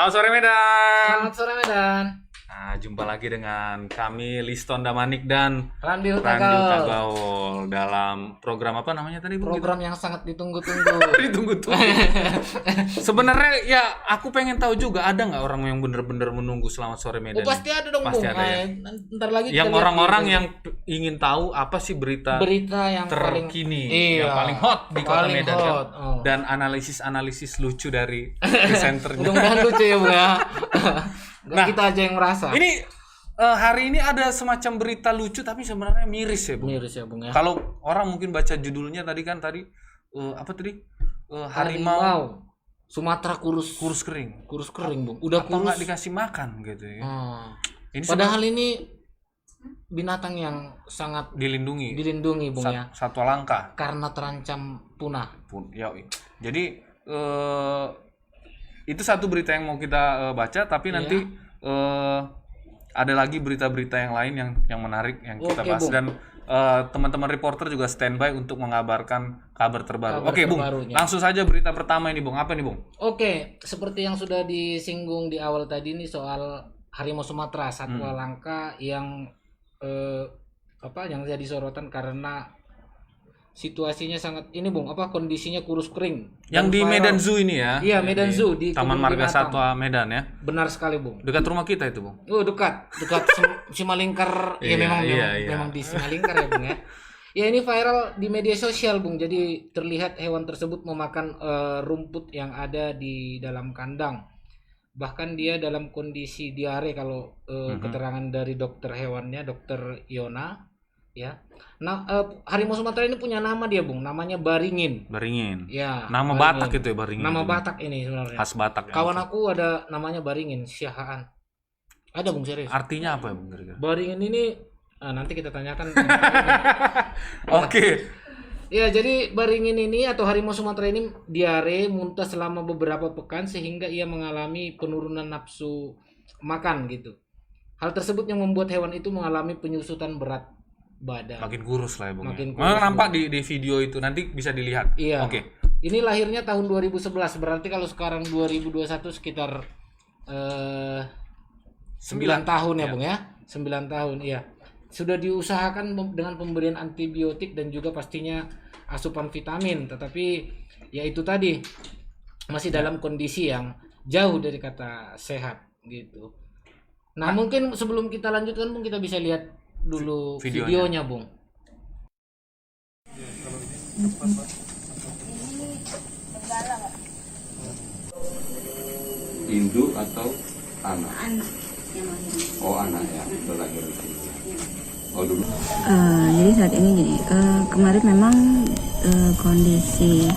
Selamat sore Medan. Selamat sore Medan. Nah, jumpa lagi dengan kami Liston Damanik dan Randi Randi Utagaul. Utagaul dalam program apa namanya tadi Bung? Program yang sangat ditunggu-tunggu. Ditunggu-tunggu. Sebenarnya ya aku pengen tahu juga ada nggak orang yang bener-bener menunggu Selamat Sore Medan? Oh pasti ada dong Pasti Bung. ada ya. Ntar lagi Yang kita lihat orang-orang di- yang ingin tahu apa sih berita yang paling terkini, iya, yang paling hot di kota paling Medan hot. kan? Oh. Dan analisis lucu dari presenternya. Mudah-mudahan lucu ya Bung ya. Nggak Nah, kita aja yang merasa. Ini hari ini ada semacam berita lucu tapi sebenarnya miris ya, Bung. Miris ya Bung ya. Kalau orang mungkin baca judulnya tadi apa tadi? Harimau Sumatera kurus kering. kurus kering Bung. Udah Apa kurus. nggak dikasih makan gitu ya? Ini Padahal ini binatang yang sangat dilindungi dilindungi Bung ya. satwa langka. Karena terancam punah. Jadi itu satu berita yang mau kita baca, tapi Iya. nanti ada lagi berita-berita yang lain yang menarik yang kita Oke, bahas Bung. dan teman-teman reporter juga standby untuk mengabarkan kabar terbaru. Kabar Oke, Bung. terbarunya. Langsung saja berita pertama ini, Bung. Apa nih, Bung? Oke, seperti yang sudah disinggung di awal tadi nih soal harimau Sumatera, satwa langka yang yang jadi sorotan karena situasinya sangat ini Bung, kondisinya kurus kering. Yang Dan di viral. Medan Zoo ini ya. Iya, Medan Di Zoo di Taman Kebun Marga Binatang. Satwa Medan ya. Benar sekali Bung. Dekat rumah kita itu, Bung. Oh, dekat Simalingkar. Iya, iya. Memang di Simalingkar ya Bung ya. Ya ini viral di media sosial Bung. Jadi terlihat hewan tersebut memakan rumput yang ada di dalam kandang. Bahkan dia dalam kondisi diare kalau keterangan dari dokter hewannya, Dokter Yona, ya. Nah, harimau Sumatera ini punya nama dia Bung. Namanya Baringin. Baringin. Ya. Nama Baringin. Batak itu ya, Baringin. Nama itu. Batak ini sebenarnya. Khas Batak. ya. Kawan aku ada namanya Baringin, Syahaan. Ada Bung serius. Artinya apa ya, Bung? Kira-kira? Baringin ini nanti kita tanyakan. Oke. Ya, jadi Baringin ini atau harimau Sumatera ini diare, muntah selama beberapa pekan sehingga ia mengalami penurunan nafsu makan gitu. Hal tersebut yang membuat hewan itu mengalami penyusutan berat badan. Makin kurus lah ya, Bung. Makin Memang kurus, nampak di video itu, nanti bisa dilihat. Iya. Oke. Ini lahirnya tahun 2011, berarti kalau sekarang 2021 sekitar 9 tahun ya Iya. Bung ya. 9 tahun, iya. Sudah diusahakan dengan pemberian antibiotik dan juga pastinya asupan vitamin, tetapi ya itu tadi masih dalam kondisi yang jauh dari kata sehat gitu. Nah, mungkin sebelum kita lanjutkan Bung, kita bisa lihat dulu videonya Bung. Induk atau anak? Anak yang lahir. Oh, anak ya, berlahir di sini. Oh, dulu. Jadi saat ini gini, kemarin memang kondisi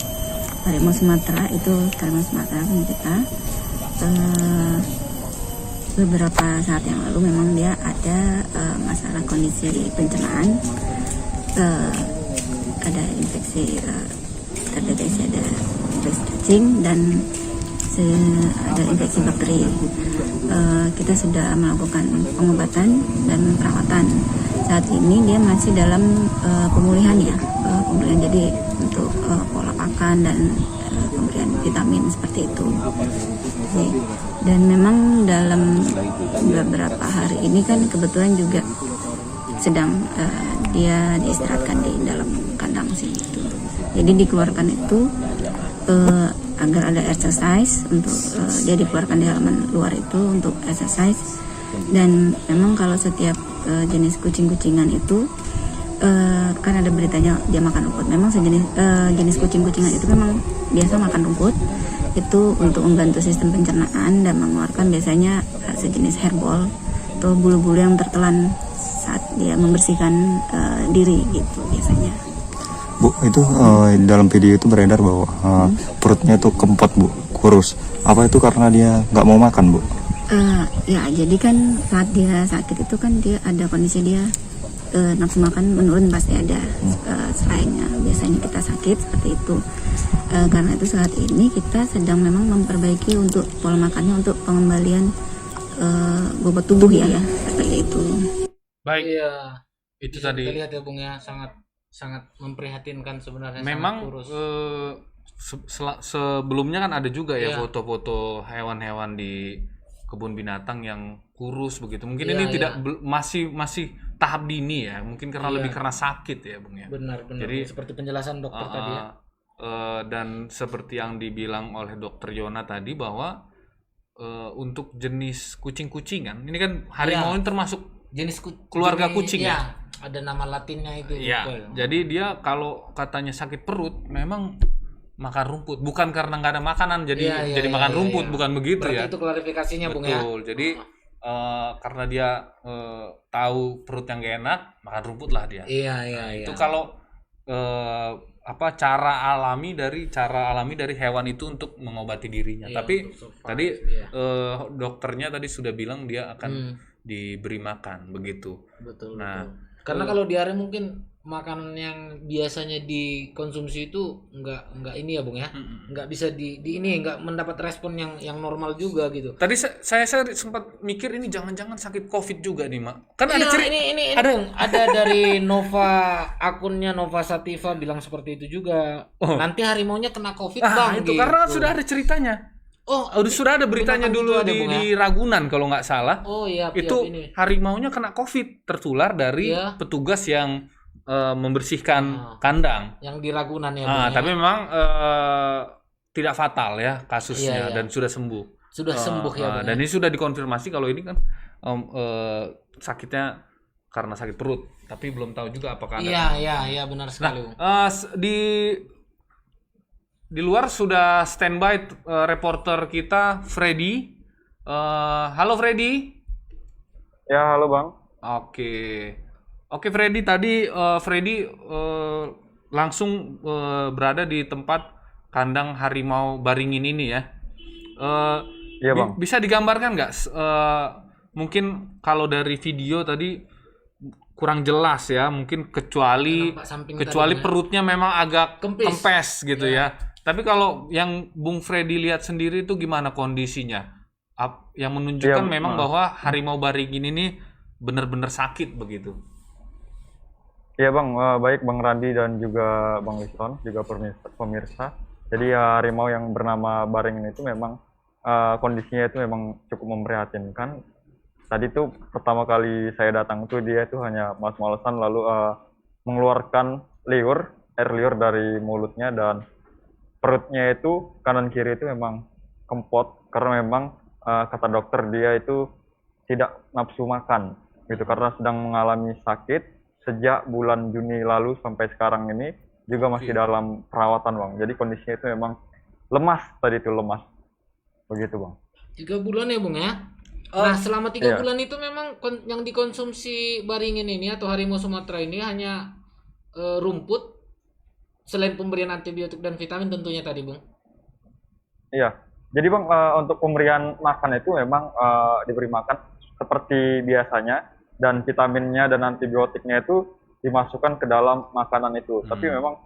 harimau Sumatera itu harimau Sumatera punya kita beberapa saat yang lalu memang dia ada masalah kondisi pencernaan, ada infeksi terdeteksi ada infeksi cacing dan ada infeksi bakteri. Kita sudah melakukan pengobatan dan perawatan. Saat ini dia masih dalam pemulihan ya, pemulihan jadi untuk pola makan dan pemberian vitamin seperti itu. Dan memang dalam beberapa hari ini kan kebetulan juga sedang dia diistirahatkan di dalam kandang sih itu. Jadi dikeluarkan itu agar ada exercise untuk dia dikeluarkan di halaman luar itu untuk exercise. Dan memang kalau setiap jenis kucing-kucingan itu kan ada beritanya dia makan rumput. Memang sejenis jenis kucing-kucingan itu memang biasa makan rumput itu untuk membantu sistem pencernaan dan mengeluarkan biasanya sejenis herbal atau bulu-bulu yang tertelan saat dia membersihkan diri gitu biasanya. Bu, itu dalam video itu beredar bahwa perutnya itu kempot, Bu, kurus. Apa itu karena dia nggak mau makan, Bu? Ya, jadi kan saat dia sakit itu kan dia ada kondisi dia nafsu makan menurun pasti ada. Selainnya biasanya kita sakit seperti itu. Karena itu saat ini kita sedang memang memperbaiki untuk pola makannya untuk pengembalian bobot tubuh ya, seperti itu. Baik. Iya. Itu Bisa tadi. kita lihat ya Bung ya, sangat memprihatinkan sebenarnya. Memang sangat kurus. sebelumnya kan ada juga ya Iya. foto-foto hewan-hewan di kebun binatang yang kurus begitu. Mungkin Iya, ini iya. tidak masih tahap dini ya. Mungkin karena Iya. lebih karena sakit ya, Bung ya. Benar. Jadi, seperti penjelasan dokter tadi ya. Dan seperti yang dibilang oleh Dokter Yona tadi bahwa untuk jenis kucing-kucingan, ini kan harimau ini termasuk Jenis keluarga jenis- kucing ya. ya? Ada nama latinnya itu. ya. betul. Jadi dia kalau katanya sakit perut memang makan rumput, bukan karena nggak ada makanan jadi Iya, makan iya, rumput, iya. bukan begitu Berarti ya. itu klarifikasinya Bung ya. Betul. Jadi karena dia tahu perut yang gak enak, makan rumput lah dia. Iya, iya, iya. Itu kalau cara alami dari hewan itu untuk mengobati dirinya. Iya, Tapi untuk survive, tadi iya. dokternya tadi sudah bilang dia akan Hmm. diberi makan begitu. Betul, Nah, betul. Karena kalau diare mungkin makanan yang biasanya dikonsumsi itu nggak ini ya Bung ya. Nggak bisa di ini nggak mendapat respon yang normal juga gitu. Tadi saya sempat mikir ini jangan-jangan sakit COVID juga nih, Mak. Kan ada Iya, cerita ini ada- Bung, ada dari Nova, akunnya Nova Sativa bilang seperti itu juga. Oh. Nanti harimaunya kena COVID Bang itu gitu. karena sudah ada ceritanya. Oh, Sudah ada beritanya binatang dulu itu ada, Bung, ya? di Ragunan kalau nggak salah. Oh iya, Itu ini. harimaunya kena COVID, tertular dari Iya. petugas yang membersihkan kandang. Yang di Ragunan ya Bung. ya? Tapi memang tidak fatal ya kasusnya Iya, iya. dan sudah sembuh. Sudah sembuh ya Bung. Dan ini sudah dikonfirmasi kalau ini kan sakitnya karena sakit perut, tapi belum tahu juga apakah ada. Iya benar sekali Bung. Di luar sudah standby reporter kita Freddy. Halo Freddy. Ya, halo Bang. Oke Freddy, tadi Freddy langsung berada di tempat kandang harimau Baringin ini ya. Iya, Bang. Bisa digambarkan nggak? Mungkin kalau dari video tadi kurang jelas ya, mungkin kecuali Nampak samping tadi, perutnya memang agak Kempis. kempes gitu ya. Tapi kalau yang Bung Freddy lihat sendiri itu gimana kondisinya? Yang menunjukkan Iya, memang bahwa harimau Baringin ini benar-benar sakit begitu. Iya Bang, baik Bang Randi dan juga Bang Liston, juga pemirsa. Jadi harimau yang bernama Baringin itu memang kondisinya itu memang cukup memprihatinkan. Tadi tuh pertama kali saya datang tuh dia itu hanya malas-malasan lalu mengeluarkan air liur dari mulutnya, dan perutnya itu kanan kiri itu memang kempot karena memang kata dokter dia itu tidak nafsu makan gitu karena sedang mengalami sakit sejak bulan Juni lalu sampai sekarang ini juga masih dalam perawatan Bang. Jadi kondisinya itu memang lemas begitu Bang. 3 bulan ya Bung ya. Nah selama 3 Iya. bulan itu memang yang dikonsumsi Baringin ini atau harimau Sumatera ini hanya rumput selain pemberian antibiotik dan vitamin tentunya tadi Bung. Iya. Jadi Bang untuk pemberian makan itu memang diberi makan seperti biasanya, dan vitaminnya dan antibiotiknya itu dimasukkan ke dalam makanan itu. Tapi memang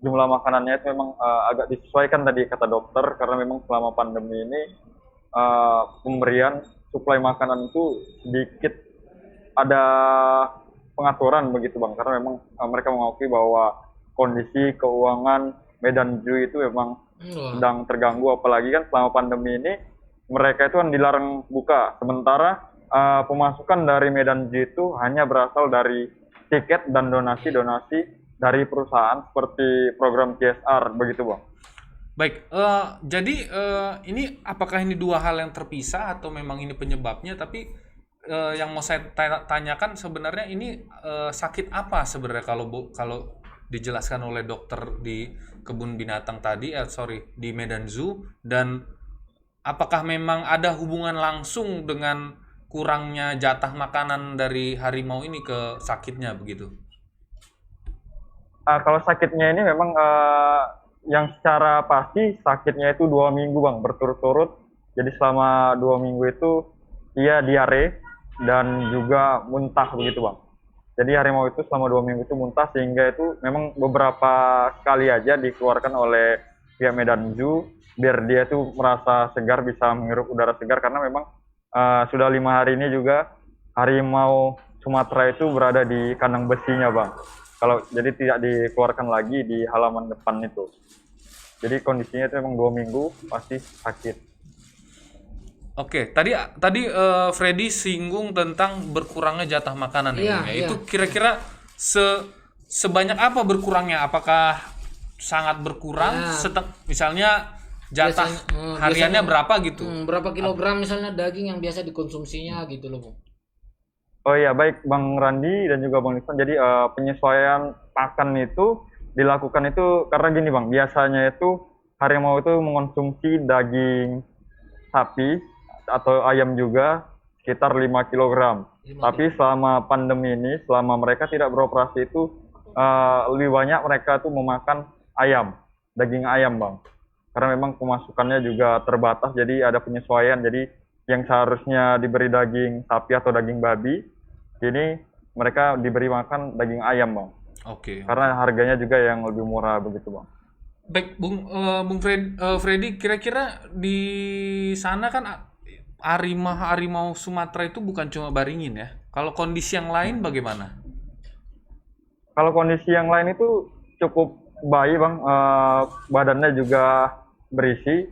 jumlah makanannya itu memang agak disesuaikan tadi kata dokter karena memang selama pandemi ini pemberian suplai makanan itu sedikit ada pengaturan begitu Bang, karena memang mereka mengakui bahwa kondisi keuangan Medan Zoo itu memang sedang terganggu, apalagi kan selama pandemi ini mereka itu kan dilarang buka, sementara pemasukan dari Medan Zoo itu hanya berasal dari tiket dan donasi-donasi dari perusahaan seperti program CSR begitu Bang. Baik, jadi ini apakah ini dua hal yang terpisah atau memang ini penyebabnya? Tapi yang mau saya tanyakan sebenarnya ini sakit apa sebenarnya kalau dijelaskan oleh dokter di kebun binatang tadi, di Medan Zoo, dan apakah memang ada hubungan langsung dengan kurangnya jatah makanan dari harimau ini ke sakitnya begitu? Kalau sakitnya ini memang yang secara pasti sakitnya itu 2 minggu Bang, berturut-turut. Jadi selama 2 minggu itu ia diare dan juga muntah begitu Bang. Jadi harimau itu selama 2 minggu itu muntah, sehingga itu memang beberapa kali aja dikeluarkan oleh pihak Medan Zoo biar dia tuh merasa segar, bisa menghirup udara segar, karena memang sudah 5 hari ini juga harimau Sumatera itu berada di kandang besinya Bang. Jadi tidak dikeluarkan lagi di halaman depan itu. Jadi kondisinya itu memang 2 minggu pasti sakit. Oke, tadi Freddy singgung tentang berkurangnya jatah makanan ya, Iya, Bung, ya. iya. Itu kira-kira sebanyak apa berkurangnya? Apakah sangat berkurang? Ya. Misalnya jatah hariannya biasanya- berapa gitu? Berapa kilogram misalnya daging yang biasa dikonsumsinya gitu loh, Bung. Oh iya, baik Bang Randi dan juga Bang Lisman. Jadi penyesuaian pakan itu dilakukan itu karena gini Bang, biasanya itu harimau itu mengonsumsi daging sapi atau ayam juga sekitar 5 kg. 5 Tapi selama pandemi ini, selama mereka tidak beroperasi itu lebih banyak mereka tuh memakan ayam, daging ayam Bang. Karena memang pemasukannya juga terbatas, jadi ada penyesuaian. Jadi yang seharusnya diberi daging sapi atau daging babi, kini mereka diberi makan daging ayam Bang. Oke. Karena harganya juga yang lebih murah begitu Bang. Baik, Bung Freddy, kira-kira di sana kan harimau Sumatera itu bukan cuma Baringin ya. Kalau kondisi yang lain bagaimana? Kalau kondisi yang lain itu cukup baik Bang, badannya juga berisi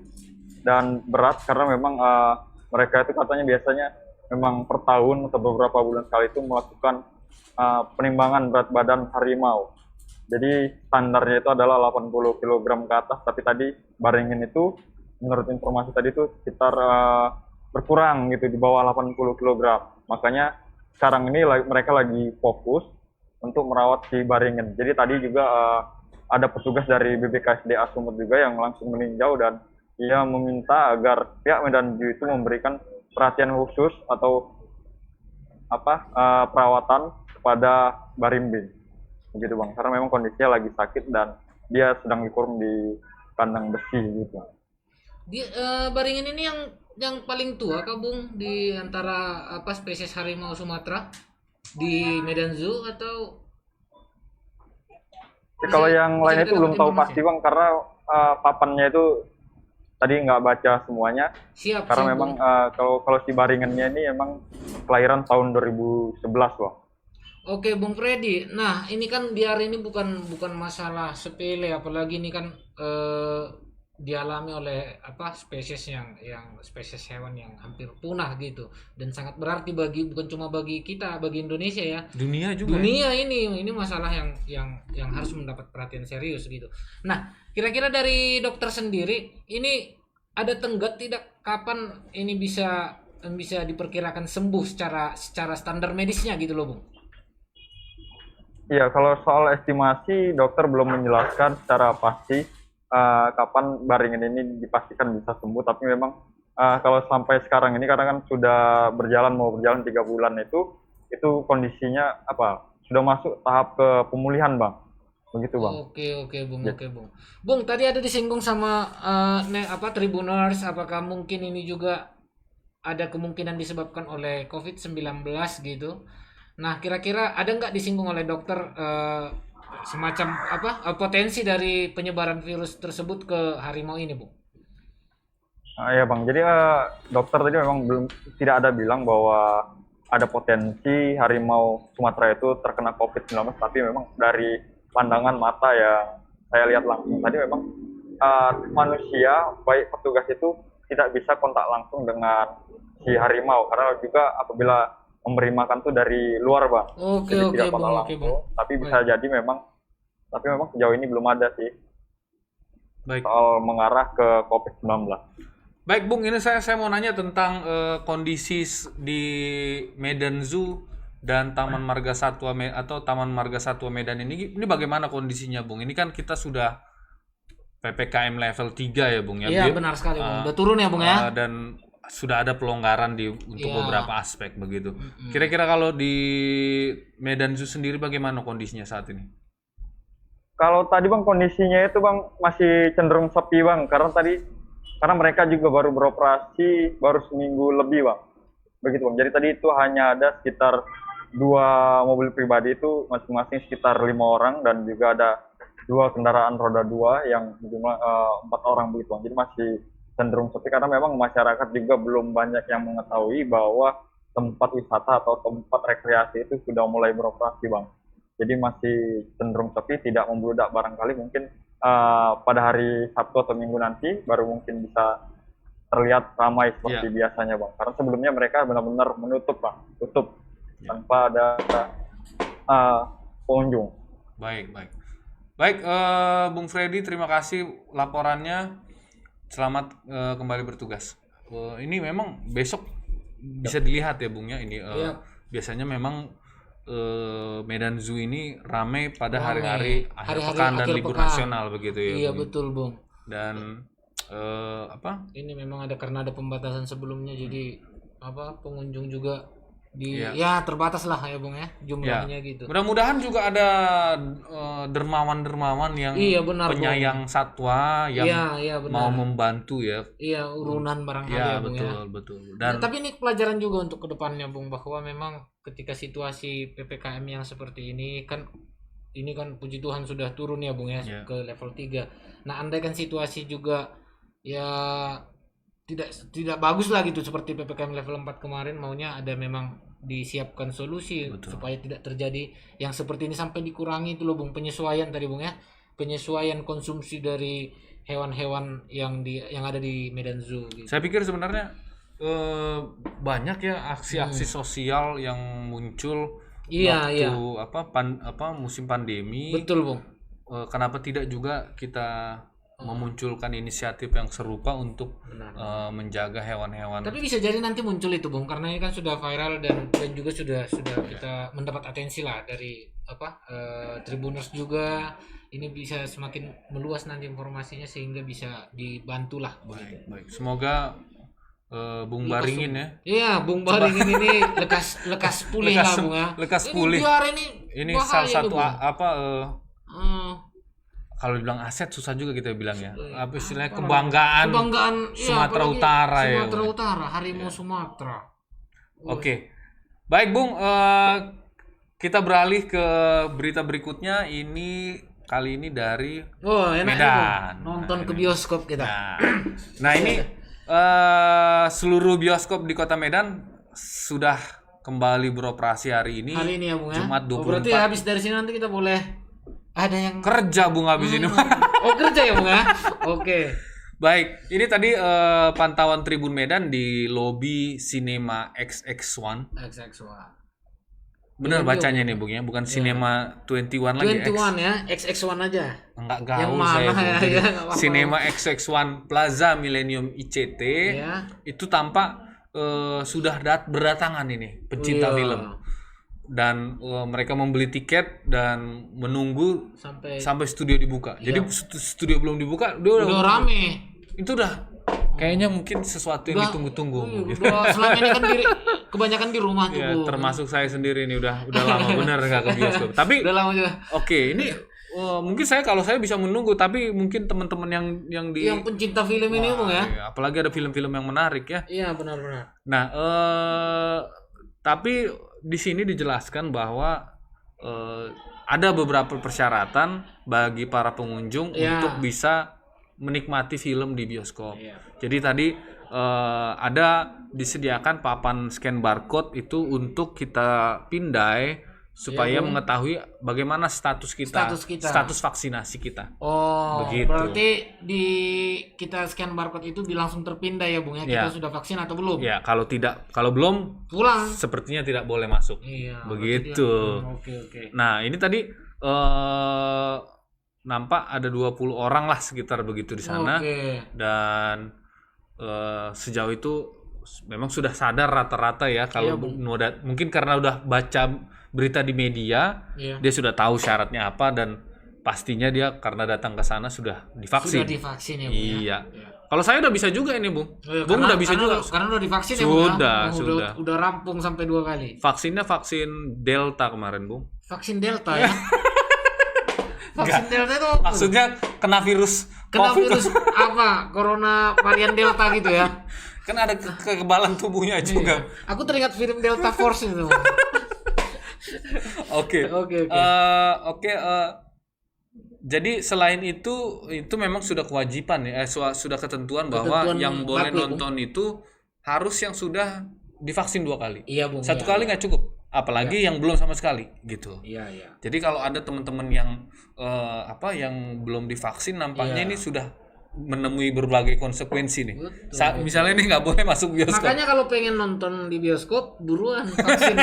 dan berat karena memang mereka itu katanya biasanya memang per tahun atau beberapa bulan sekali itu melakukan penimbangan berat badan harimau. Jadi standarnya itu adalah 80 kg ke atas, tapi tadi Baringin itu menurut informasi tadi itu sekitar berkurang gitu di bawah 80 kg. Makanya sekarang ini mereka lagi fokus untuk merawat si Baringin. Jadi tadi juga ada petugas dari BBKSDA Sumut juga yang langsung meninjau dan ia meminta agar pihak Medan Zoo itu memberikan perhatian khusus atau perawatan kepada Barimbing. Begitu Bang, karena memang kondisinya lagi sakit dan dia sedang dikurung di kandang besi gitu. Di Baringin ini yang paling tua kah Bung di antara spesies harimau Sumatera di Medan Zoo atau Kalau yang bisa lain kita itu belum dapat tahu informasi? pasti Bang, karena papannya itu tadi nggak baca semuanya. Siap, Karena siap, memang Bung. kalau si Baringannya ini emang kelahiran tahun 2011 Bang. Oke, Bung Freddy. Nah, ini kan biar ini bukan masalah sepele, apalagi ini kan dialami oleh spesies yang spesies hewan yang hampir punah gitu dan sangat berarti bukan cuma bagi kita, bagi Indonesia ya. Dunia juga. Dunia ini masalah yang harus mendapat perhatian serius gitu. Nah, kira-kira dari dokter sendiri ini ada tenggat tidak kapan ini bisa diperkirakan sembuh secara standar medisnya gitu loh, Bung. Iya, kalau soal estimasi dokter belum menjelaskan secara pasti kapan Baringin ini dipastikan bisa sembuh. Tapi memang kalau sampai sekarang ini karena kan sudah mau berjalan 3 bulan itu kondisinya sudah masuk tahap ke pemulihan Bang. Begitu Bang. Oke Bung, Ya. oke Bung. Bung, tadi ada disinggung sama Tribuners, apakah mungkin ini juga ada kemungkinan disebabkan oleh COVID-19 gitu. Nah, kira-kira ada nggak disinggung oleh dokter semacam potensi dari penyebaran virus tersebut ke harimau ini, Bung? Ya Bang, jadi dokter tadi memang tidak ada bilang bahwa ada potensi harimau Sumatera itu terkena COVID-19, tapi memang dari pandangan mata yang saya lihat langsung tadi memang manusia, baik petugas itu tidak bisa kontak langsung dengan si harimau, karena juga apabila memberi makan tuh dari luar Bang. Oke, Jadi oke, tidak Bung, kontak oke, langsung, Bung. tapi bisa jadi memang sejauh ini belum ada sih Baik. soal mengarah ke COVID-19. Baik Bung, ini saya mau nanya tentang kondisi di Medan Zoo dan Taman Marga Satwa atau Taman Marga Satwa Medan ini bagaimana kondisinya Bung? Ini kan kita sudah PPKM level 3 ya Bung ya. Iya, benar sekali, Bung. Udah turun ya, Bung ya? Dan sudah ada pelonggaran untuk Iya. beberapa aspek begitu. Kira-kira kalau di Medan Zoo sendiri bagaimana kondisinya saat ini? Kalau tadi Bang kondisinya itu Bang masih cenderung sepi Bang, karena mereka juga baru beroperasi baru seminggu lebih Bang. Begitu Bang. Jadi tadi itu hanya ada sekitar 2 mobil pribadi itu masing-masing sekitar 5 orang dan juga ada 2 kendaraan roda 2 yang jumlah 4 orang begitu Bang. Jadi masih cenderung sepi karena memang masyarakat juga belum banyak yang mengetahui bahwa tempat wisata atau tempat rekreasi itu sudah mulai beroperasi Bang. Jadi masih cenderung sepi, tidak membludak, barangkali mungkin pada hari Sabtu atau Minggu nanti baru mungkin bisa terlihat ramai seperti biasanya Bang. Karena sebelumnya mereka benar-benar menutup Bang, tutup tanpa ada pengunjung. Baik. Bung Freddy, terima kasih laporannya. Selamat kembali bertugas. Ini memang besok bisa dilihat ya Bung ya. Ini biasanya memang Medan Zoo ini ramai pada hari-hari akhir pekan dan libur nasional begitu ya. Iya Bung? betul Bung. Dan Ini memang karena ada pembatasan sebelumnya, jadi pengunjung juga terbatas lah ya Bung ya jumlahnya gitu. Mudah-mudahan juga ada dermawan-dermawan yang penyayang satwa yang mau membantu ya. Iya, urunan barangkali ya Bung ya. Betul. Dan tapi ini pelajaran juga untuk kedepannya Bung, bahwa memang ketika situasi PPKM yang seperti ini kan puji Tuhan sudah turun ya Bung ya ke level 3. Nah, andaikan situasi juga ya tidak bagus lah gitu seperti PPKM level 4 kemarin, maunya ada memang disiapkan solusi supaya tidak terjadi yang seperti ini, sampai dikurangi itu loh Bung, penyesuaian tadi Bung ya. Penyesuaian konsumsi dari hewan-hewan yang ada di Medan Zoo gitu. Saya pikir sebenarnya banyak ya aksi-aksi sosial yang muncul waktu musim pandemi. Betul Bung. Kenapa tidak juga kita memunculkan inisiatif yang serupa untuk menjaga hewan-hewan. Tapi bisa jadi nanti muncul itu Bung, karena ini kan sudah viral dan juga sudah kita mendapat atensi lah dari Tribuners juga. Ini bisa semakin meluas nanti informasinya sehingga bisa dibantu lah. Baik. Semoga Bung Baringin ya. Iya, Bung Baringin ini lekas pulih lah Bung ya. Lekas pulih. Ini salah satu kalau dibilang aset susah juga kita bilang ya. Apa istilahnya kebanggaan Sumatera Utara ya. Sumatera Utara, harimau Sumatera. Oke. Baik Bung, kita beralih ke berita berikutnya. Ini kali ini dari Medan. Nonton ke bioskop kita. Nah ini seluruh bioskop di Kota Medan sudah kembali beroperasi hari ini. Hari ini ya Bung ya. Jumat 24. Berarti habis dari sini nanti kita boleh ada yang kerja Bung habis ini. Oh kerja ya Bung ya. Oke. Baik, ini tadi pantauan Tribun Medan di lobi Cinema XX1. Benar bacanya nih Bung ya, bukan Cinema 21 lagi. 21 ya, XX1 aja. Enggak gaul saya. Cinema XX1 Plaza Millennium ICT. Itu tampak sudah berdatangan ini pencinta film. Dan mereka membeli tiket dan menunggu sampai studio dibuka. Jadi studio belum dibuka, udah rame. Itu udah kayaknya mungkin sesuatu yang ditunggu-tunggu. Selama ini kan kebanyakan di rumah tuh. Ya, termasuk saya sendiri nih udah lama bener nggak ke bioskop. Tapi udah lama juga. Oke, ini mungkin kalau saya bisa menunggu, tapi mungkin teman-teman yang pencinta film ini Bung ya. Apalagi ada film-film yang menarik ya. Iya, benar-benar. Nah, tapi di sini dijelaskan bahwa ada beberapa persyaratan bagi para pengunjung untuk bisa menikmati film di bioskop. Jadi tadi ada disediakan papan scan barcode itu untuk kita pindai supaya mengetahui bagaimana status vaksinasi kita. Oh, begitu. Berarti kita scan barcode itu langsung terpindai ya Bung ya, kita sudah vaksin atau belum? Ya, kalau belum pulang. Sepertinya tidak boleh masuk. Begitu. Oke. Nah, ini tadi nampak ada 20 orang lah sekitar begitu di sana. Dan sejauh itu memang sudah sadar rata-rata ya kalau mungkin karena udah baca berita di media, dia sudah tahu syaratnya apa dan pastinya dia karena datang ke sana sudah divaksin. Sudah divaksin ya Bung. Iya. Kalau saya udah bisa juga ini Bung. Bung udah bisa juga. Karena udah divaksin sudah, ya Bung. Udah rampung sampai 2 kali. Vaksinnya vaksin Delta kemarin Bung. Vaksin Delta ya. Vaksin Delta itu maksudnya kena virus apa? Corona varian Delta gitu ya. Kan ada kekebalan tubuhnya juga. Aku teringat film Delta Force itu. Oke. Jadi selain itu memang sudah kewajiban ya, sudah ketentuan bahwa yang boleh nonton itu harus yang sudah divaksin 2 kali. Iya Bung. 1 kali nggak cukup. apalagi yang belum sama sekali gitu. Iya, iya. Jadi kalau ada teman-teman yang yang belum divaksin nampaknya Iya. ini sudah menemui berbagai konsekuensi nih. Betul. Misalnya nih nggak boleh masuk bioskop. Makanya kalau pengen nonton di bioskop, buruan vaksin.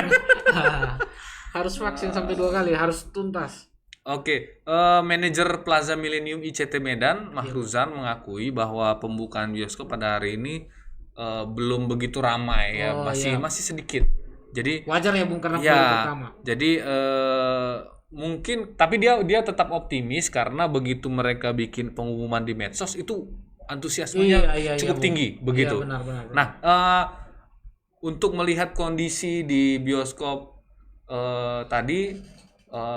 Harus vaksin sampai 2 kali, harus tuntas. Oke, manajer Plaza Millennium ICT Medan, Mahruzan mengakui bahwa pembukaan bioskop pada hari ini belum begitu ramai ya, Oh, masih sedikit. Jadi Wajar ya Bung, karena ya, film pertama. jadi mungkin, tapi dia tetap optimis karena begitu mereka bikin pengumuman di medsos itu antusiasmenya cukup Bung. tinggi, begitu. Iya, benar. Nah, untuk melihat kondisi di bioskop tadi,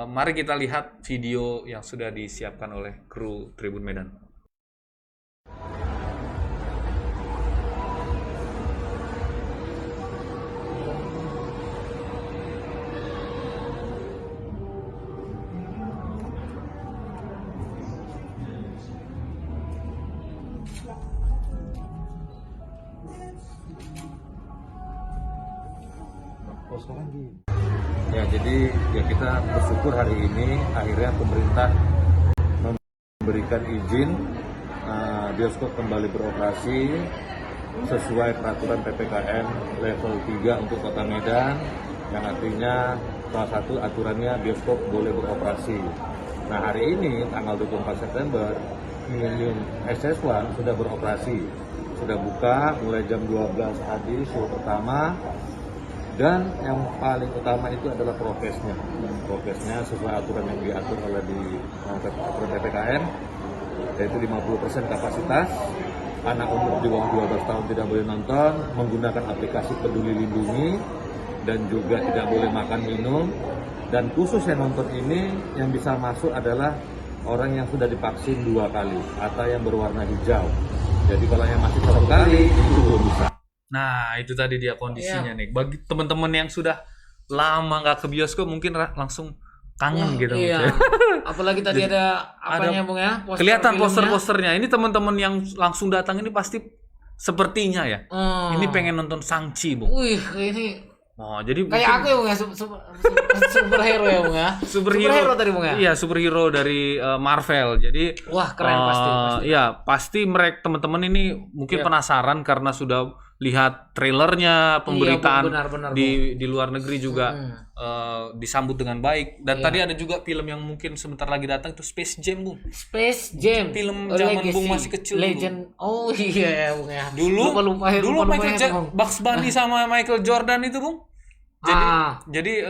mari kita lihat video yang sudah disiapkan oleh kru Tribun Medan. Ya, jadi ya kita bersyukur hari ini akhirnya pemerintah memberikan izin bioskop kembali beroperasi sesuai peraturan PPKM level 3 untuk Kota Medan, yang artinya salah satu aturannya bioskop boleh beroperasi. Nah, hari ini tanggal 24 September Millennium SS1 sudah beroperasi, sudah buka mulai jam 12 pagi show pertama. Dan yang paling utama itu adalah prokesnya. Prokesnya sesuai aturan yang diatur oleh di aturan PPKM, yaitu 50% kapasitas, anak umur di bawah 12 tahun tidak boleh nonton, menggunakan aplikasi Peduli Lindungi, dan juga tidak boleh makan minum. Dan khusus yang nonton ini yang bisa masuk adalah orang yang sudah divaksin 2 kali atau yang berwarna hijau. Jadi kalau yang masih 1 kali itu belum bisa. Nah, itu tadi dia kondisinya nih. Bagi teman-teman yang sudah lama nggak ke bioskop mungkin langsung kangen gitu. Iya. Apalagi tadi ada apanya Bung ya? Kelihatan filmnya. poster-posternya. Ini teman-teman yang langsung datang ini pasti sepertinya ya. Oh. Ini pengen nonton Shang-Chi, Bung. Wih, ini Oh, jadi kayak aku ya Bung ya, superhero ya Bung ya. Superhero tadi Bung ya. Iya, superhero dari Marvel. Jadi Wah, keren pasti. Iya, pasti mereka teman-teman ini mungkin penasaran karena sudah lihat trailernya, pemberitaan benar, di luar negeri juga disambut dengan baik. Dan tadi ada juga film yang mungkin sebentar lagi datang itu Space Jam, Bung. Space Jam. Film zaman Bung masih kecil dulu. Legend. Oh iya ya Bung ya. Dulu Lupa Bugs Bunny sama Michael Jordan itu, Bung. Jadi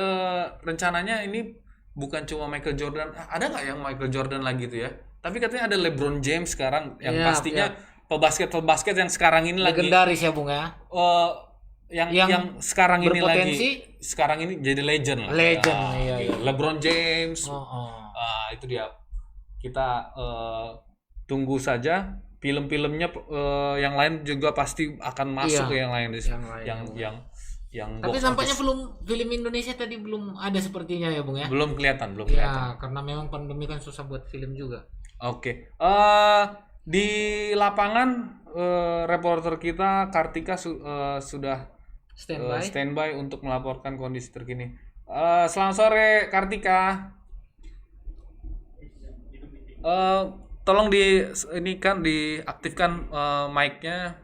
rencananya ini bukan cuma Michael Jordan. Ada nggak yang Michael Jordan lagi itu ya? Tapi katanya ada LeBron James sekarang yang pastinya pebasket yang sekarang ini legendaris ya Bung ya. Yang sekarang ini berpotensi, lagi sekarang ini jadi legend lah. Legend, iya. LeBron James. Itu dia. Kita tunggu saja film-filmnya, yang lain juga pasti akan masuk ke yang lain. Tapi nampaknya film Indonesia tadi belum ada sepertinya ya Bung ya. Belum kelihatan. Ya, karena memang pandemi kan susah buat film juga. Oke. Di lapangan reporter kita Kartika sudah standby untuk melaporkan kondisi terkini. Selamat sore Kartika. Tolong diaktifkan mic-nya.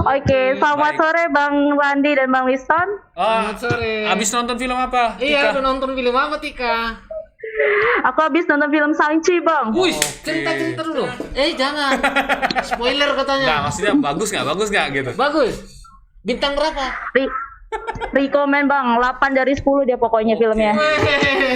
Oke, selamat sore Bang Wandi dan Bang Liston. Selamat sore. Abis nonton film apa? Iya, Tika? udah nonton film apa Tika? Aku habis nonton film Shang-Chi, Bang. Wih, cerita dulu. Jangan. Spoiler katanya. Nggak, maksudnya bagus nggak gitu. Bagus. Bintang berapa? Rekomen Bang, 8 dari 10 dia pokoknya filmnya.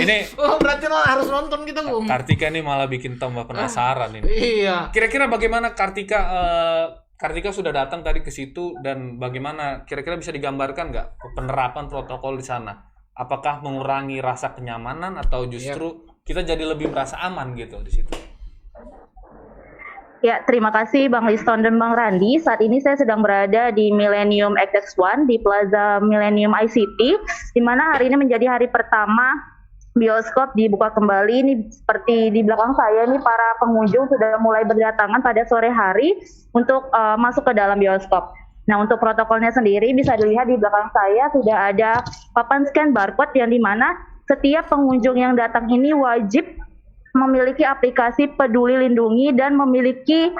Ini berarti lo harus nonton kita, Bung. Kartika ini malah bikin tambah penasaran ini. Iya. Kira-kira bagaimana Kartika sudah datang tadi ke situ, dan bagaimana kira-kira bisa digambarkan nggak penerapan protokol di sana? Apakah mengurangi rasa kenyamanan atau justru kita jadi lebih merasa aman gitu di situ? Ya, terima kasih Bang Liston dan Bang Randi. Saat ini saya sedang berada di Millennium XX1 di Plaza Millennium ICT, di mana hari ini menjadi hari pertama bioskop dibuka kembali. Ini seperti di belakang saya, ini para pengunjung sudah mulai berdatangan pada sore hari untuk masuk ke dalam bioskop. Nah, untuk protokolnya sendiri bisa dilihat di belakang saya sudah ada papan scan barcode yang dimana setiap pengunjung yang datang ini wajib memiliki aplikasi Peduli Lindungi dan memiliki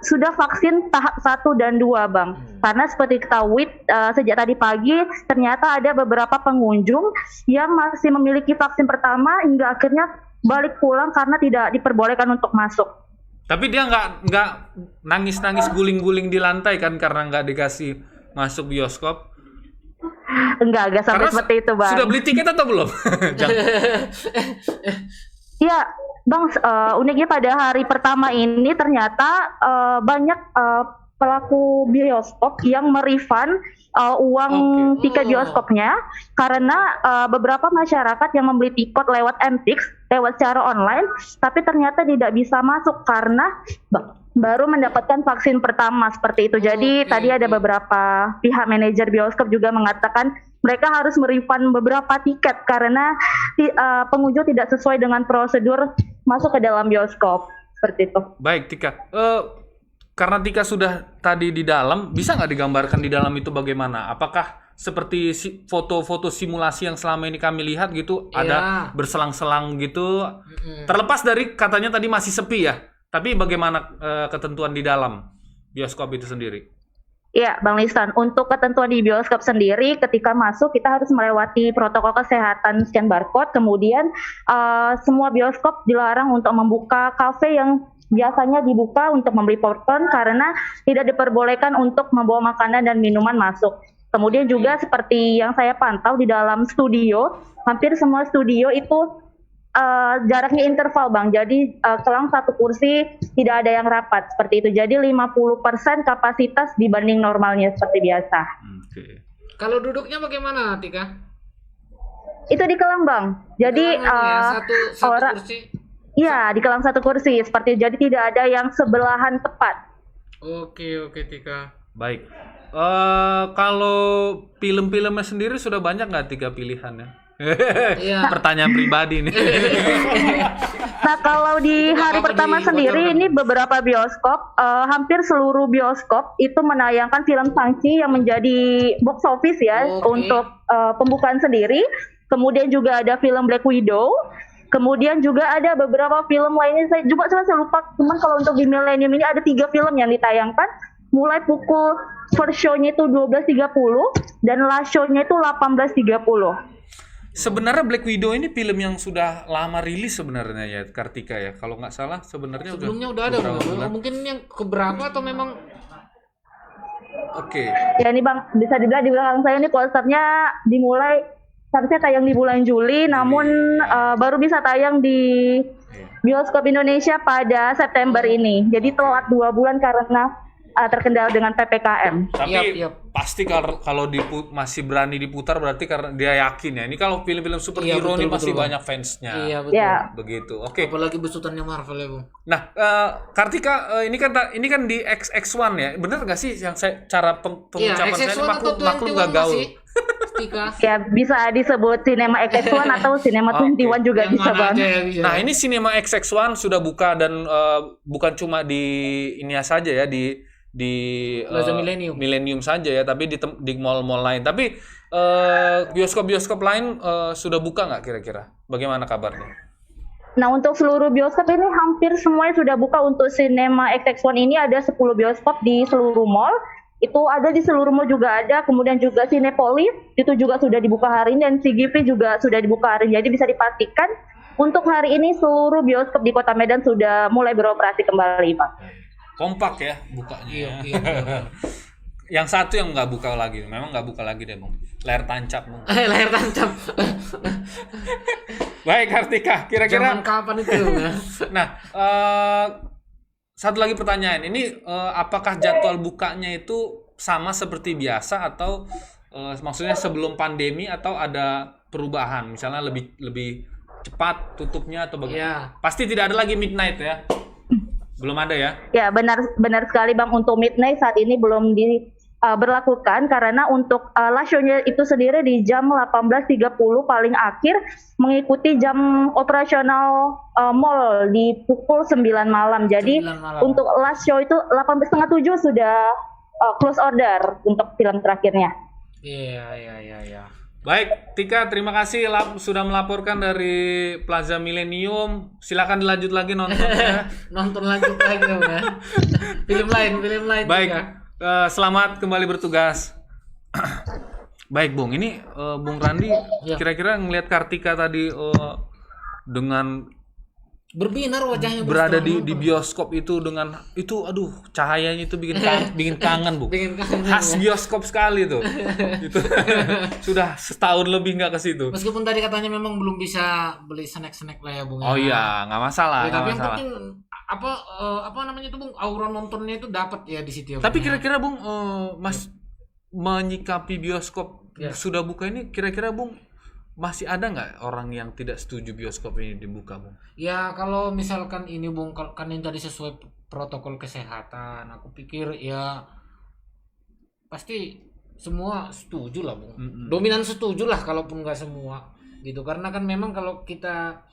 sudah vaksin tahap 1 dan 2 Bang. Karena seperti ketahui sejak tadi pagi ternyata ada beberapa pengunjung yang masih memiliki vaksin pertama hingga akhirnya balik pulang karena tidak diperbolehkan untuk masuk. Tapi dia nggak nangis-nangis guling-guling di lantai kan karena nggak dikasih masuk bioskop. Enggak sampai Karena seperti itu Bang. Sudah beli tiket atau belum? Jangan. Ya Bang, uniknya pada hari pertama ini ternyata banyak pelaku bioskop yang merefund uang tiket bioskopnya karena beberapa masyarakat yang membeli tiket lewat MTix, lewat secara online, tapi ternyata tidak bisa masuk karena baru mendapatkan vaksin pertama seperti itu. Jadi tadi ada beberapa pihak manajer bioskop juga mengatakan mereka harus merefund beberapa tiket karena pengunjung tidak sesuai dengan prosedur masuk ke dalam bioskop seperti itu. Baik Tika, karena Tika sudah tadi di dalam, bisa nggak digambarkan di dalam itu bagaimana? Apakah seperti foto-foto simulasi yang selama ini kami lihat gitu, ada berselang-selang gitu? Terlepas dari katanya tadi masih sepi ya, tapi bagaimana ketentuan di dalam bioskop itu sendiri? Ya, Bang Listan, untuk ketentuan di bioskop sendiri, ketika masuk kita harus melewati protokol kesehatan scan barcode, kemudian semua bioskop dilarang untuk membuka kafe yang biasanya dibuka untuk membeli popcorn karena tidak diperbolehkan untuk membawa makanan dan minuman masuk. Kemudian juga seperti yang saya pantau di dalam studio, hampir semua studio itu jaraknya interval Bang, jadi kelang satu kursi tidak ada yang rapat seperti itu. Jadi 50% kapasitas dibanding normalnya seperti biasa. Kalau duduknya bagaimana Tika? Itu di kelang Bang, jadi satu orang kursi. Iya, di kelang satu kursi seperti itu. Jadi tidak ada yang sebelahan tepat. Oke Tika. Baik. Kalau film-filmnya sendiri sudah banyak nggak Tika pilihannya? Pertanyaan pribadi nih. Nah, kalau di hari pertama sendiri ini beberapa bioskop, hampir seluruh bioskop itu menayangkan film Shang-Chi yang menjadi box office ya untuk pembukaan sendiri. Kemudian juga ada film Black Widow. Kemudian juga ada beberapa film lainnya, saya lupa. Cuman kalau untuk di Millennium ini ada 3 film yang ditayangkan. Mulai pukul first show-nya itu 12.30 dan last show-nya itu 18.30. Sebenarnya Black Widow ini film yang sudah lama rilis sebenarnya ya Kartika ya. Kalau nggak salah sebenarnya sebelumnya udah ada mungkin yang keberapa atau memang Ya ini Bang, bisa dibilang di belakang saya ini posternya dimulai seharusnya tayang di bulan Juli, namun baru bisa tayang di bioskop Indonesia pada September ini. Jadi telat 2 bulan karena terkendala dengan PPKM. Tapi pasti kalau masih berani diputar berarti karena dia yakin ya. Ini kalau film-film superhero ini pasti banyak fansnya. Iya betul. Begitu. Oke. Apalagi besutannya Marvel ya, Bung. Nah, Kartika, ini kan di XX1 ya. Bener nggak sih yang cara pengucapan saya maklum nggak gaul? Ya bisa disebut Cinema XX1 atau Cinema 21 juga bisa Bang. Nah ini Cinema XX1 sudah buka dan bukan cuma di ini saja ya di Plaza Millennium saja ya, tapi di mall-mall lain. Tapi bioskop-bioskop lain sudah buka nggak kira-kira? Bagaimana kabarnya? Nah untuk seluruh bioskop ini hampir semuanya sudah buka. Untuk Cinema XX1 ini ada 10 bioskop di seluruh mall. Itu ada di seluruh mall juga ada, kemudian juga Cinepolis itu juga sudah dibuka hari ini dan CGV juga sudah dibuka hari ini. Jadi bisa dipastikan untuk hari ini seluruh bioskop di Kota Medan sudah mulai beroperasi kembali Pak. Kompak ya bukanya. Iya. Yang satu yang nggak buka lagi, memang nggak buka lagi deh Bang. Layar tancap Bang. Layar tancap. Baik Kartika, kira-kira zaman kapan itu? Nah, satu lagi pertanyaan, ini apakah jadwal bukanya itu sama seperti biasa atau maksudnya sebelum pandemi atau ada perubahan, misalnya lebih cepat tutupnya atau bagaimana? Pasti tidak ada lagi midnight ya? Belum ada ya? Ya benar sekali Bang, untuk midnight saat ini belum berlakukan karena untuk last show-nya itu sendiri di jam 18.30 paling akhir mengikuti jam operasional mall di pukul 9 malam. Jadi untuk last show itu 8.30 sudah close order untuk film terakhirnya. Iya. Baik, Tika, terima kasih sudah melaporkan dari Plaza Millennium. Silakan dilanjut lagi nontonnya. Nonton lanjut lagi Bung ya. Film lain. Baik, juga. selamat kembali bertugas. Baik, Bung. Ini Bung Randi Ya. kira-kira ngelihat Kartika tadi dengan Berbinar wajahnya Bung, berada setelah di bioskop itu dengan itu, aduh, cahayanya itu bikin kangen, Bu. Bikin kangen, Khas ya. bioskop sekali tuh. Itu sudah setahun lebih nggak ke situ. Meskipun tadi katanya memang belum bisa beli snack-snack lah ya Bung. Oh iya, nggak masalah, Ya, nggak tapi yang masalah. penting apa namanya itu Bung, aura nontonnya itu dapat ya di situ ya, Tapi Bung, ya. kira-kira Bung, Mas menyikapi bioskop Ya. sudah buka ini, kira-kira Bung masih ada nggak orang yang tidak setuju bioskop ini dibuka, Bung? Ya kalau misalkan ini Bung, kan yang tadi sesuai protokol kesehatan, aku pikir ya pasti semua setuju lah Bung. Mm-mm. Dominan setuju lah kalaupun nggak semua gitu. Karena kan memang kalau kita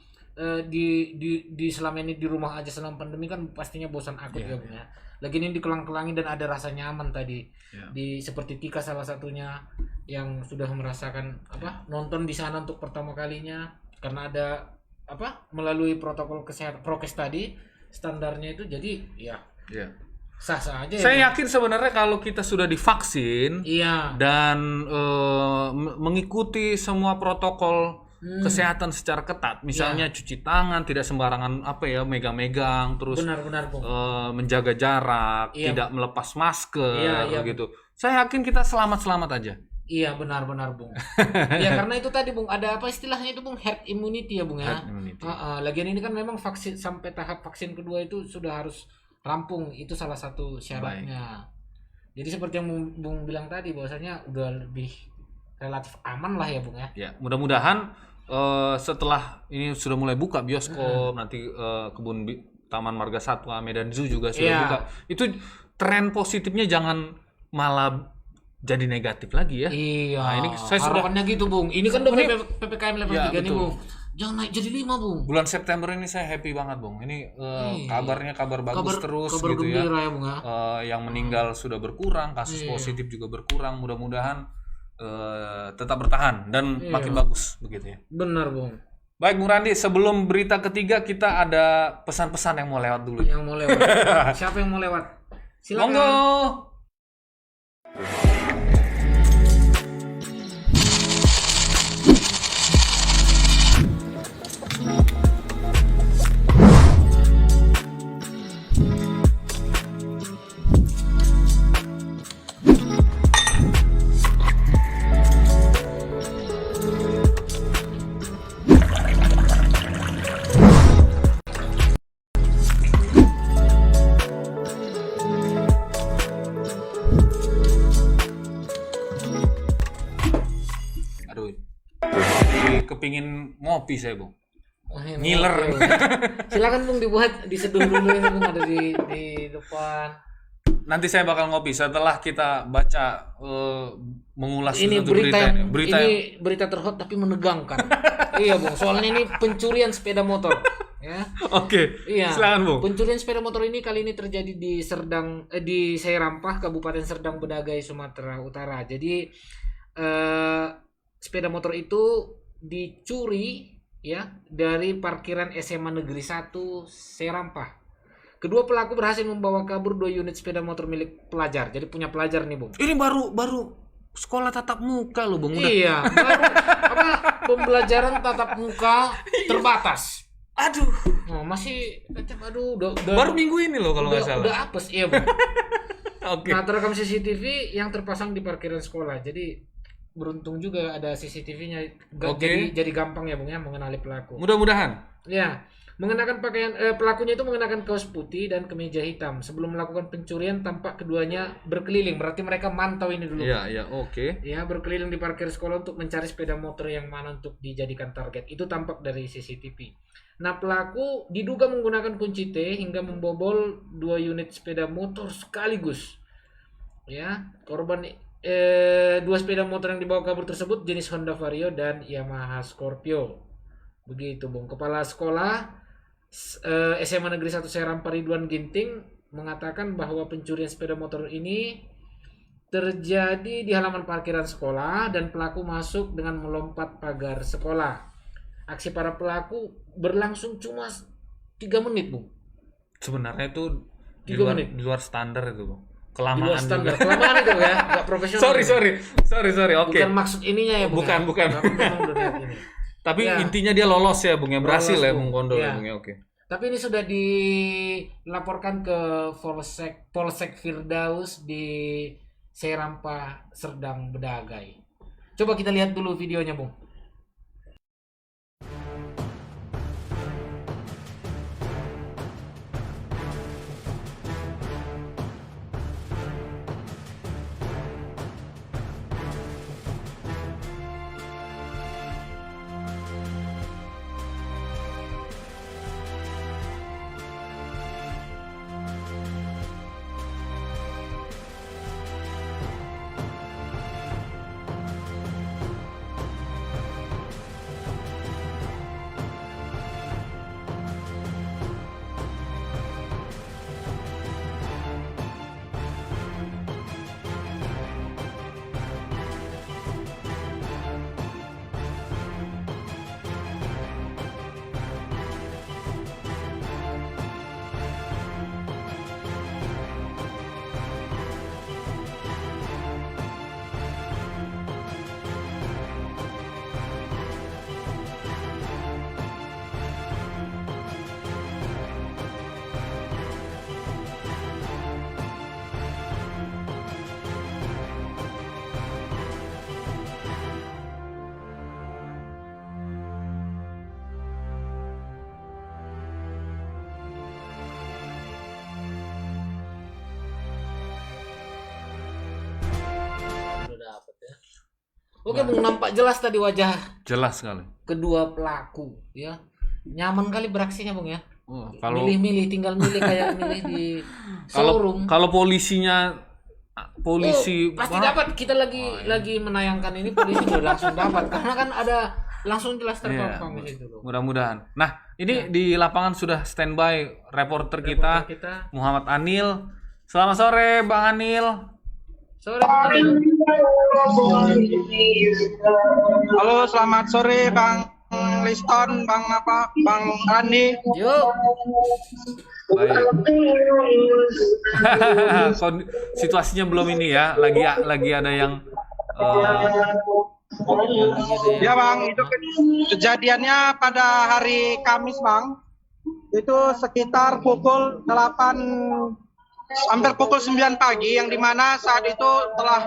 di selama ini di rumah aja selama pandemi kan pastinya bosan akut Iya, ya Bung ya. Lagi ini dikelang-kelangin dan ada rasa nyaman tadi. Iya. Seperti Tika salah satunya yang sudah merasakan nonton di sana untuk pertama kalinya karena ada melalui protokol kesehatan prokes tadi standarnya itu, jadi ya Iya. sah-sah aja ya, Saya Bung. yakin sebenarnya kalau kita sudah divaksin Iya. dan mengikuti semua protokol kesehatan secara ketat, misalnya cuci tangan, tidak sembarangan megang-megang, terus Benar Bung. menjaga jarak, Iya. tidak melepas masker, Iya. gitu. Saya yakin kita selamat-selamat aja. Iya benar Bung. Ya karena itu tadi Bung, ada apa istilahnya itu Bung, herd immunity ya Bung ya. Herd immunity. Lagian ini kan memang vaksin sampai tahap vaksin kedua itu sudah harus rampung, itu salah satu syaratnya. Jadi seperti yang Bung bilang tadi bahwasanya udah lebih relatif aman lah ya Bung ya. Ya, mudah-mudahan setelah ini sudah mulai buka bioskop, nanti Taman Marga Satwa, Medan Zoo juga sudah Iya. buka. Itu tren positifnya jangan malah jadi negatif lagi ya. Iya. Nah, ini saya sudah harapannya gitu Bung. Ini kan udah Ini- PPKM level Ya, 3 nih betul. Bung. Jangan naik jadi 5 Bung. bulan September ini saya happy banget, Bung. Ini Iya. kabarnya kabar bagus terus kabar gitu ya. gembira ya Bung ya. Yang meninggal sudah berkurang, kasus Iya. positif juga berkurang. Mudah-mudahan tetap bertahan dan Iya. makin bagus begitu ya. Benar Bung. Baik, Bung Randi, sebelum berita ketiga kita ada pesan-pesan yang mau lewat dulu. Yang mau lewat. Siapa yang mau lewat? Silakan. Monggo. Aduh. Kepingin ngopi saya, Bung. Wah, ini Ngiler. oke, Bung. Silakan Bung dibuat diseduh dulu ini Bung, ada di depan. Nanti saya bakal ngopi setelah kita baca mengulas Ini satu berita ini. Berita ini berita terhot tapi menegangkan. Iya Bung, soalnya ini pencurian sepeda motor. Ya. Oke. Iya. Silakan, Bung. Pencurian sepeda motor ini kali ini terjadi di di Seirampah, Kabupaten Serdang Bedagai, Sumatera Utara. Jadi sepeda motor itu dicuri ya dari parkiran SMA Negeri 1 Seirampah. Kedua pelaku berhasil membawa kabur 2 unit sepeda motor milik pelajar. Jadi punya pelajar nih, Bung. Ini baru sekolah tatap muka loh, Bung. Udah. Iya, baru pembelajaran tatap muka terbatas. Aduh. Oh, masih udah Baru minggu ini loh kalau nggak salah. Udah apes, iya, Bung. Oke. Nah, terekam CCTV yang terpasang di parkiran sekolah. Jadi beruntung juga ada CCTV-nya. Oke. Jadi gampang ya, Bung ya, mengenali pelaku. Mudah-mudahan. Ya, mengenakan pakaian pelakunya itu mengenakan kaos putih dan kemeja hitam. Sebelum melakukan pencurian tampak keduanya berkeliling. Berarti mereka mantau ini dulu. Iya, oke. Ya, berkeliling di parkir sekolah untuk mencari sepeda motor yang mana untuk dijadikan target. Itu tampak dari CCTV. Nah, pelaku diduga menggunakan kunci T hingga membobol 2 unit sepeda motor sekaligus. Ya, korban 2 sepeda motor yang dibawa kabur tersebut jenis Honda Vario dan Yamaha Scorpio. Begitu, Bung. Kepala sekolah SMA Negeri 1 Seirampah Ridwan Ginting mengatakan bahwa pencurian sepeda motor ini terjadi di halaman parkiran sekolah dan pelaku masuk dengan melompat pagar sekolah. Aksi para pelaku berlangsung cuma 3 menit, Bung. Sebenarnya itu di 3 luar, menit. di luar standar itu, Bung. Di Kelamaan luar standar. juga. Kelamaan itu ya, nggak profesional. Sorry. Oke. Bukan maksud ininya ya, Bung. Bukan. Tapi memang udah lihat ini. Tapi Ya. intinya dia lolos ya, Bung, ya. Berhasil Lolos, ya, Bung. Bung Kondo ya, Ya. Bung, ya. Oke. Tapi ini sudah dilaporkan ke Polsek Firdaus di Serampa, Serdang, Bedagai. Coba kita lihat dulu videonya, Bung. Oke, Bung, nampak jelas tadi wajah Jelas sekali. kedua pelaku ya. Nyaman kali beraksinya, Bung ya. Oh, kalau Milih-milih, tinggal milih kayak milih di kalau showroom. kalau polisi Pasti dapat. Kita lagi menayangkan ini, polisi udah langsung dapat karena kan ada langsung jelas terpampang di situ, Bung. mudah-mudahan. Nah, ini di lapangan sudah standby reporter kita Muhammad Anil. Selamat sore, Bang Anil. Sore, Bung Anil. Halo, selamat sore Bang Liston, Bang Randi. Yuk. Baik. Situasinya belum ini ya, lagi ada yang Ya Bang, itu kejadiannya pada hari Kamis Bang. Itu sekitar pukul 8, hampir pukul 9 pagi, yang dimana saat itu telah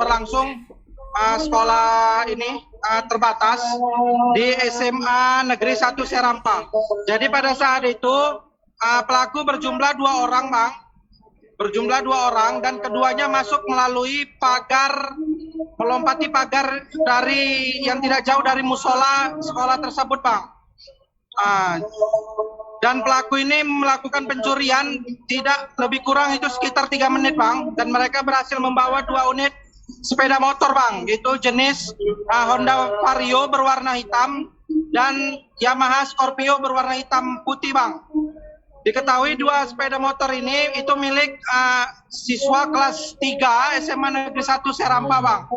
berlangsung sekolah ini terbatas di SMA Negeri 1 Serampa. Jadi pada saat itu pelaku berjumlah 2 orang, Bang. Berjumlah 2 orang dan keduanya masuk melalui pagar, melompati pagar dari yang tidak jauh dari musola sekolah tersebut, Bang. Dan pelaku ini melakukan pencurian tidak lebih kurang itu sekitar 3 menit, Bang. Dan mereka berhasil membawa 2 unit sepeda motor, Bang. Itu jenis Honda Vario berwarna hitam dan Yamaha Scorpio berwarna hitam putih, Bang. Diketahui 2 sepeda motor ini itu milik siswa kelas 3 SMA Negeri 1 Serampa, Bang.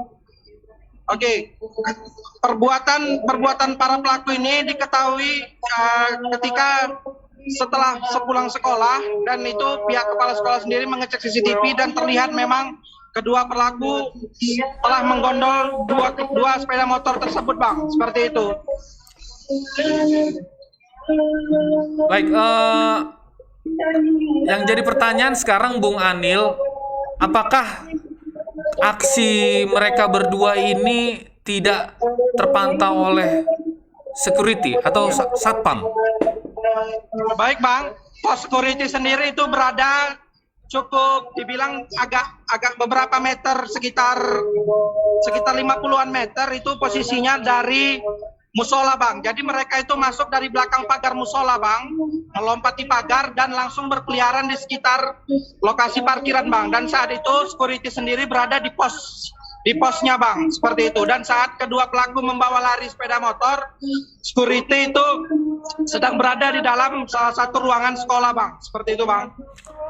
Oke. Perbuatan para pelaku ini diketahui ketika setelah sepulang sekolah, dan itu pihak kepala sekolah sendiri mengecek CCTV dan terlihat memang kedua pelaku telah menggondol dua sepeda motor tersebut, Bang. Seperti itu. baik. Yang jadi pertanyaan sekarang, Bung Anil, apakah aksi mereka berdua ini tidak terpantau oleh security atau satpam? Baik, Bang. Pos security sendiri itu berada cukup dibilang agak beberapa meter, sekitar 50-an meter itu posisinya dari musola, Bang. Jadi mereka itu masuk dari belakang pagar musola, Bang, melompati pagar dan langsung berkeliaran di sekitar lokasi parkiran, Bang. Dan saat itu security sendiri berada di di posnya bang, seperti itu. Dan saat kedua pelaku membawa lari sepeda motor, security itu sedang berada di dalam salah satu ruangan sekolah bang, seperti itu bang.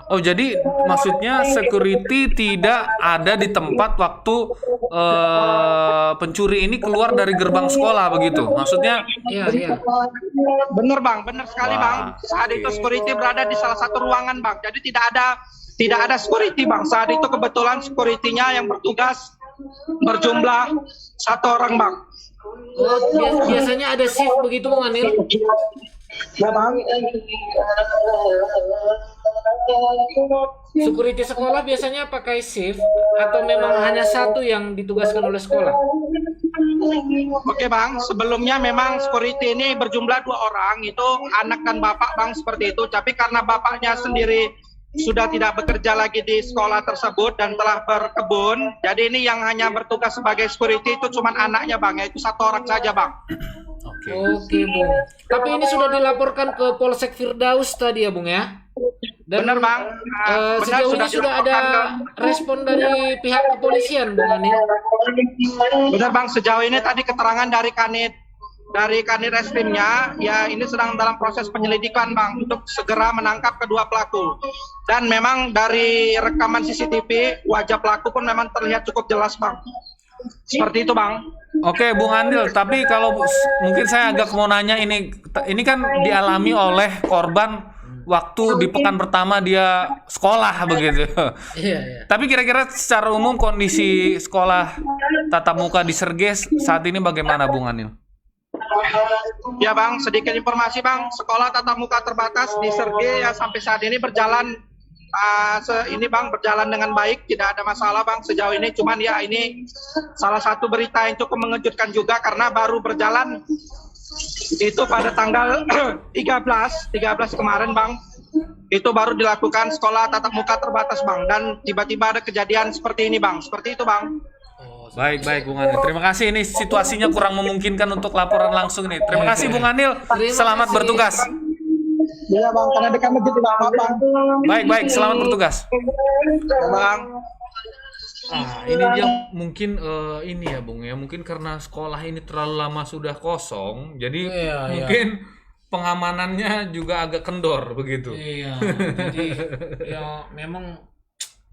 Oh, jadi maksudnya security tidak ada di tempat waktu pencuri ini keluar dari gerbang sekolah begitu? Maksudnya? Iya. Bener bang, bener sekali Wah, bang. Saat itu security berada di salah satu ruangan bang. Jadi tidak ada security bang. Saat itu kebetulan security-nya yang bertugas berjumlah 1 orang bang. Oh, biasanya ada shift begitu Bung Anil? Ya bang. Security sekolah biasanya pakai shift atau memang hanya satu yang ditugaskan oleh sekolah? Oke bang, sebelumnya memang security ini berjumlah 2 orang, itu anak dan bapak bang, seperti itu. Tapi karena bapaknya sendiri sudah tidak bekerja lagi di sekolah tersebut dan telah berkebun, jadi ini yang hanya bertugas sebagai security itu cuma anaknya bang, yaitu 1 orang saja bang. Oke Bung. Tapi ini sudah dilaporkan ke Polsek Firdaus tadi ya Bung ya? Dan Benar bang. Benar, sejauh ini sudah ada respon dari pihak kepolisian Bung Anil? Benar bang, sejauh ini tadi keterangan dari Kanit Reskrimnya, ya ini sedang dalam proses penyelidikan bang untuk segera menangkap kedua pelaku. Dan memang dari rekaman CCTV wajah pelaku pun memang terlihat cukup jelas bang. Seperti itu bang. Oke, Bung Andil, tapi kalau mungkin saya agak mau nanya ini kan dialami oleh korban waktu di pekan pertama dia sekolah begitu. Iya. Tapi kira-kira secara umum kondisi sekolah tatap muka di Serges saat ini bagaimana, Bung Anil? Ya bang, sedikit informasi bang, sekolah tatap muka terbatas di Serge ya sampai saat ini berjalan berjalan dengan baik, tidak ada masalah bang sejauh ini. Cuman ya ini salah satu berita yang cukup mengejutkan juga karena baru berjalan itu pada tanggal 13 kemarin bang, itu baru dilakukan sekolah tatap muka terbatas bang, dan tiba-tiba ada kejadian seperti ini bang, seperti itu bang. Baik Bung Anil. Terima kasih, ini situasinya kurang memungkinkan untuk laporan langsung nih. Terima kasih Bung Anil. Selamat bertugas. Iya bang, karena dekat masjid tidak apa-apa. Baik, selamat bertugas. Ya, bang. Ini dia mungkin ini ya Bung ya, mungkin karena sekolah ini terlalu lama sudah kosong, jadi mungkin pengamanannya juga agak kendor begitu. Iya. Jadi ya memang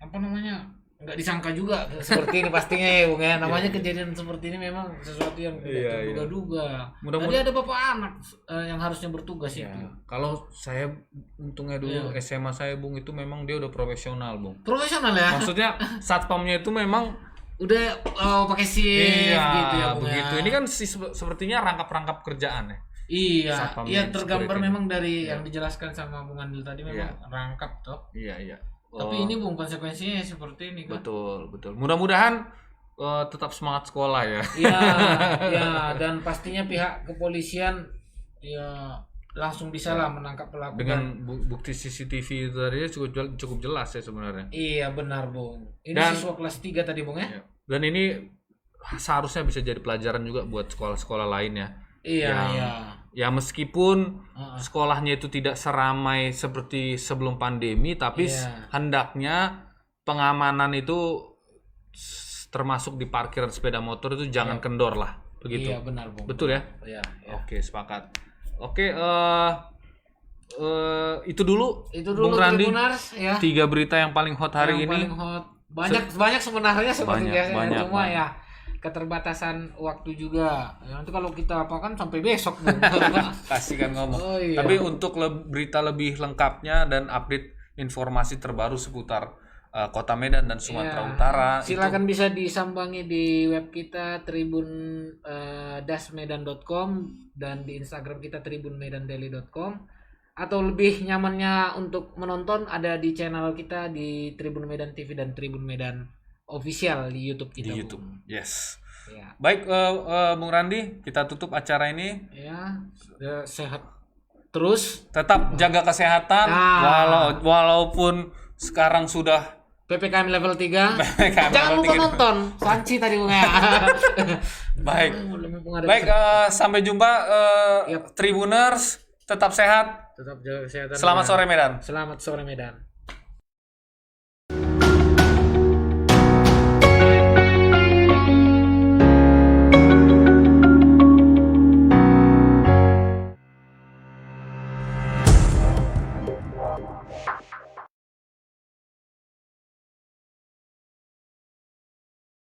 apa namanya, nggak disangka juga seperti ini pastinya ya Bung ya. Namanya kejadian seperti ini memang sesuatu yang tidak terduga-duga. Tadi ada bapak anak yang harusnya bertugas itu. Kalau saya untungnya dulu SMA saya Bung itu memang dia udah profesional Bung. Profesional ya? Maksudnya satpamnya itu memang udah pakai shift gitu ya Bung begitu. ya. Ini kan sepertinya rangkap-rangkap kerjaan ya. Iya tergambar memang dari yang dijelaskan sama Bung Andil tadi memang rangkap toh. Iya. Tapi ini Bung konsekuensinya seperti ini kan. Betul. Mudah-mudahan tetap semangat sekolah ya. Iya, dan pastinya pihak kepolisian ya langsung bisa lah menangkap pelaku. Dengan bukti CCTV itu tadi cukup jelas ya sebenarnya. Iya benar Bung. Ini siswa kelas 3 tadi Bung ya. Dan ini seharusnya bisa jadi pelajaran juga buat sekolah-sekolah lain ya. Iya. Ya meskipun sekolahnya itu tidak seramai seperti sebelum pandemi, tapi hendaknya pengamanan itu termasuk di parkiran sepeda motor itu jangan kendor lah, begitu. Iya benar Bung. Betul ya? Iya. Oke, sepakat. Oke, itu dulu Bung Randi. Ya. 3 berita yang paling hot hari ini. Paling hot. Banyak sebenarnya seperti biasa. Cuma ya keterbatasan waktu juga. Nanti kalau kita apakan sampai besok. Kasih kan ngomong. Iya. Tapi untuk berita lebih lengkapnya dan update informasi terbaru seputar Kota Medan dan Sumatera Utara, silakan bisa disambangi di web kita tribun-medan.com dan di Instagram kita tribunmedandaily.com, atau lebih nyamannya untuk menonton ada di channel kita di Tribun Medan TV dan Tribun Medan Official di YouTube kita. Di YouTube. Yes. Ya. Baik, Bung Randi, kita tutup acara ini. Ya, sehat terus. Tetap jaga kesehatan, walaupun sekarang sudah PPKM level 3. Jangan lupa nonton Sanci tadi Bung. Baik. Sampai jumpa Tribuners, tetap sehat. Tetap jaga kesehatan. Selamat sore Medan. Selamat sore Medan.